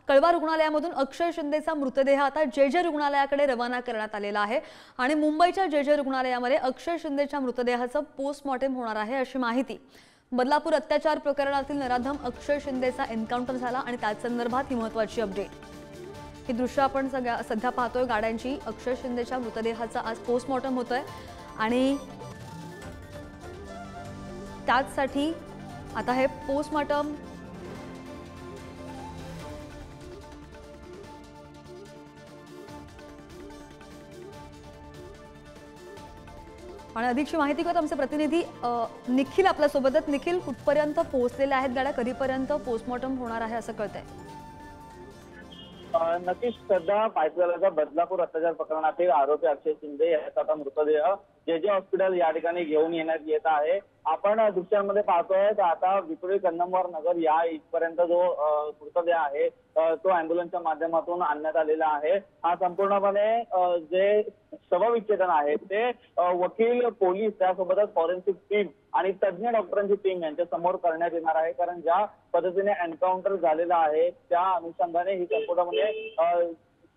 कळवा रुग्णालयामधून अक्षय शिंदेचा मृतदेह आता जे रुग्णालयाकडे रवाना करण्यात आलेला आहे आणि मुंबईच्या जे रुग्णालयामध्ये अक्षय शिंदेच्या मृतदेहाचं पोस्टमॉर्टम होणार आहे अशी माहिती। बदलापूर अत्याचार प्रकरणातील नराधम अक्षय शिंदेचा एन्काउंटर झाला आणि त्या संदर्भात ही महत्त्वाची अपडेट। ही दृश्य आपण सध्या पाहतोय गाड्यांची। अक्षय शिंदेच्या मृतदेहाचा आज पोस्टमॉर्टम होतोय आणि त्यासाठी आता हे पोस्टमॉर्टम आणि अधिकची माहिती घेत आमचे प्रतिनिधी निखिल आपल्या सोबत आहेत। निखिल, कुठपर्यंत पोहोचलेले आहेत गाड्या, कधीपर्यंत पोस्टमॉर्टम होणार आहे असं कळतंय? नक्कीच सध्या पायथ्याच्या बदलापूर अत्याचार प्रकरणातील आरोपी अक्षय शिंदे याचा आता मृतदेह जे हॉस्पिटल या ठिकाणी घेऊन येण्यात येत आहे। आपण दृश्यांमध्ये पाहतोय तर आता विक्रोळी कन्नमवार नगर या इथपर्यंत जो मृतदेह आहे तो अँब्युलन्सच्या माध्यमातून आणण्यात आलेला आहे। हा संपूर्णपणे जे शवविच्छेदन आहे ते वकील, पोलीस त्यासोबतच फॉरेन्सिक टीम आणि तज्ञ डॉक्टरांची टीम यांच्या समोर करण्यात येणार आहे। कारण ज्या पद्धतीने एन्काउंटर झालेला आहे त्या अनुषंगाने ही संपूर्णपणे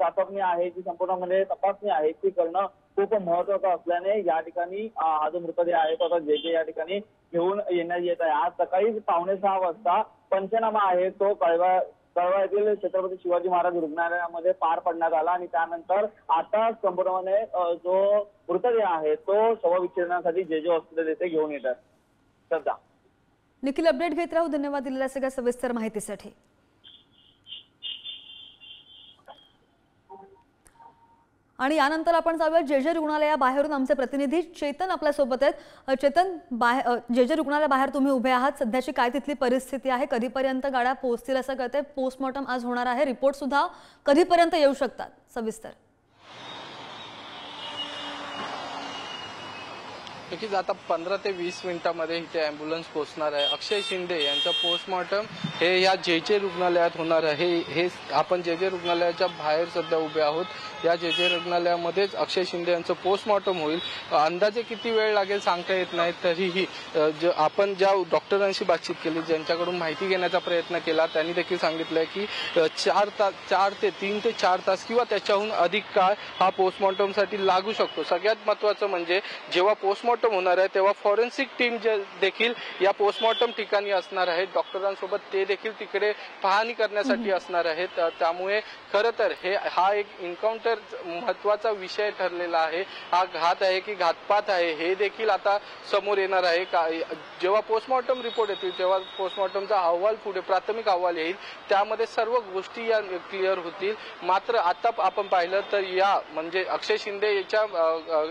चाचपणी आहे, जी संपूर्णपणे तपासणी आहे ती करणं खूप महत्वाचं असल्याने या ठिकाणी हा जो मृतदेह आहे तो आता जे या ठिकाणी घेऊन येण्यात येत आहे। आज सकाळी 5:45 वाजता पंचनामा आहे तो कळवा येथील छत्रपती शिवाजी महाराज रुग्णालयामध्ये पार पडण्यात आला आणि त्यानंतर आता संपूर्णपणे जो मृतदेह आहे तो शवविच्छेदनासाठी जे हॉस्पिटल येथे घेऊन येतात। सध्या निखिल, अपडेट घेत राहू। धन्यवाद दिलेल्या सगळ्या सविस्तर माहितीसाठी। आणि यानंतर आपण जाऊया जे रुग्णालयाबाहेरून आमचे प्रतिनिधी चेतन आपल्या सोबत आहेत। चेतन, जे रुग्णालयाबाहेर तुम्ही उभे आहात, सध्याची काय तिथली परिस्थिती आहे? कधीपर्यंत गाड्या पोहोचतील असं कळतंय? पोस्टमॉर्टम आज होणार आहे, रिपोर्ट सुद्धा कधीपर्यंत येऊ शकतात? सविस्तर नक्कीच आता 15 ते 20 मिनिटांमध्ये इथे ॲम्ब्युलन्स पोहोचणार आहे। अक्षय शिंदे यांचं पोस्टमॉर्टम हे या जे रुग्णालयात होणार आहे। हे आपण जे रुग्णालयाच्या बाहेर सध्या उभे आहोत। या जे रुग्णालयामध्येच अक्षय शिंदे यांचं पोस्टमॉर्टम होईल। अंदाजे किती वेळ लागेल सांगता येत नाही, तरीही आपण ज्या डॉक्टरांशी बातचीत केली, ज्यांच्याकडून माहिती घेण्याचा प्रयत्न केला, त्यांनी देखील सांगितलंय की 4 ते 4 तास किंवा त्याच्याहून अधिक काळ हा पोस्टमॉर्टमसाठी लागू शकतो। सगळ्यात महत्त्वाचं म्हणजे जेव्हा पोस्टमॉर्टम होणार आहे तेव्हा फॉरेन्सिक टीम देखील या पोस्टमॉर्टम ठिकाणी असणार आहेत। डॉक्टरांसोबत ते देखील तिकडे पाहणी करण्यासाठी असणार आहेत। त्यामुळे खरं तर हा एक एन्काउंटर महत्वाचा विषय ठरलेला आहे। हा घात आहे की घातपात आहे हे देखील आता समोर येणार आहे। जेव्हा पोस्टमॉर्टम रिपोर्ट येतील तेव्हा पोस्टमॉर्टमचा अहवाल पुढे प्राथमिक अहवाल येईल, त्यामध्ये सर्व गोष्टी या क्लिअर होतील। मात्र आता आपण पाहिलं तर या म्हणजे अक्षय शिंदे याच्या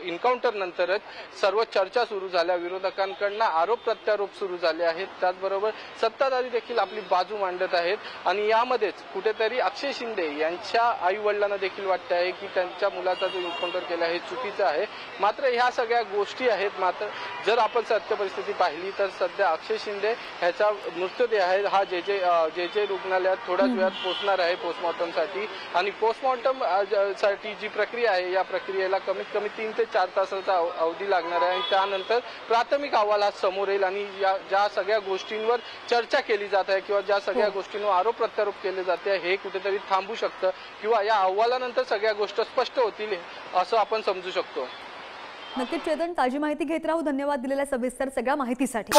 एन्काउंटर नंतरच सर्व चर्चा सुरू झाल्या, विरोधकांकडून आरोप प्रत्यारोप सुरू झाले आहेत। त्याचबरोबर सत्ताधारी देखील आपली बाजू मांडत आहेत आणि यामध्येच कुठेतरी अक्षय शिंदे यांच्या आई वडिलांना देखील वाटतं आहे की त्यांच्या मुलाचा जो एन्काउंटर केला हे चुकीचं आहे। मात्र ह्या सगळ्या गोष्टी आहेत। मात्र जर आपण सत्य परिस्थिती पाहिली तर सध्या अक्षय शिंदे ह्याचा मृतदेह आहे हा जे रुग्णालयात थोड्याच वेळात पोहोचणार आहे पोस्टमॉर्टमसाठी। आणि पोस्टमॉर्टम साठी जी प्रक्रिया आहे या प्रक्रियेला कमीत कमी 3 ते 4 तासाचा अवधी लागणार आहे। आणि त्यानंतर प्राथमिक अहवाल हा समोर येईल आणि ज्या सगळ्या गोष्टींवर चर्चा केली जात आहे किंवा ज्या सगळ्या गोष्टींवर आरोप प्रत्यारोप केले जाते हे कुठेतरी थांबू शकतं किंवा या अहवालानंतर सगळ्या गोष्टी स्पष्ट होतील असं आपण समजू शकतो। नक्कीच चेतन, ताजी माहिती घेत राहू। धन्यवाद दिलेल्या सविस्तर सगळ्या माहितीसाठी।